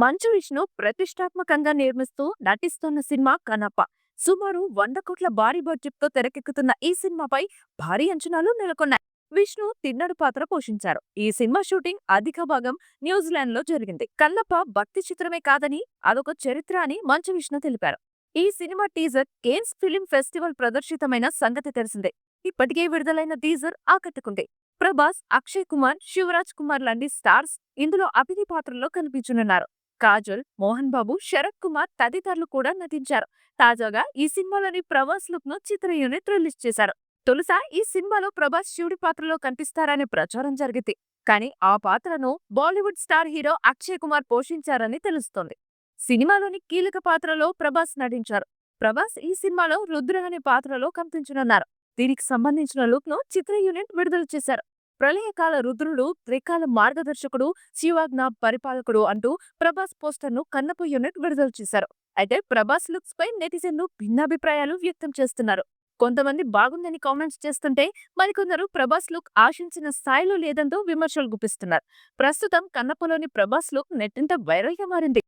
మంచు విష్ణు ప్రతిష్టాత్మకంగా నిర్మిస్తూ నటిస్తున్న సినిమా కనప. సుమారు 100 కోట్ల భారీ బడ్జెట్ తో తెరకెక్కుతున్న ఈ సినిమాపై భారీ అంచనాలు నెలకొన్నాయి. విష్ణు తిన్నడు పాత్ర పోషించారు. ఈ సినిమా షూటింగ్ అధిక భాగం న్యూజిలాండ్ లో జరిగింది. కన్నప్ప భక్తి చిత్రమే కాదని అదొక చరిత్ర అని మంచు విష్ణు తెలిపారు. ఈ cinema teaser Cannes film festival ప్రదర్శితమైన సంగతి తెలిసిందే. ఇప్పటికే విడుదలైన టీజర్ ఆకట్టుకుంది. ప్రభాస్, అక్షయ్ కుమార్, శివరాజ్ కుమార్ లాంటి స్టార్స్ ఇందులో అతిథి పాత్రల్లో కనిపించనున్నారు. కాజల్, మోహన్ బాబు, శరత్ కుమార్ తదితరులు కూడా నటించారు. తాజాగా ఈ సినిమాలోని ప్రభాస్ లుక్ ను చిత్ర యూనిట్ రిలీజ్ చేశారు. తొలుత ఈ సినిమాలో ప్రభాస్ శివుడి పాత్రలో కనిపిస్తారనే ప్రచారం జరిగింది. కానీ ఆ పాత్రను బాలీవుడ్ స్టార్ హీరో అక్షయ్ కుమార్ పోషించారని తెలుస్తోంది. సినిమాలోని కీలక పాత్రలో ప్రభాస్ నటించారు. ప్రభాస్ ఈ సినిమాలో రుద్ర అనే పాత్రలో కనిపించనున్నారు. దీనికి సంబంధించిన లుక్ ను చిత్ర యూనిట్ విడుదల చేశారు. ప్రళయకాల రుద్రుడు, త్రికాల మార్గదర్శకుడు, శివాజ్ఞ పరిపాలకుడు అంటూ ప్రభాస్ పోస్టర్ ను కన్నప్ప యూనిట్ విడుదల చేశారు. అయితే ప్రభాస్ లుక్స్ పై నెటిజన్లు భిన్నాభిప్రాయాలు వ్యక్తం చేస్తున్నారు. కొంతమంది బాగుందని కామెంట్స్ చేస్తుంటే మరికొందరు ప్రభాస్ లుక్ ఆశించిన స్థాయిలో లేదంటూ విమర్శలు గుప్పిస్తున్నారు. ప్రస్తుతం కన్నప్పలోని ప్రభాస్ లుక్ నెట్టింట వైరల్ గా మారింది.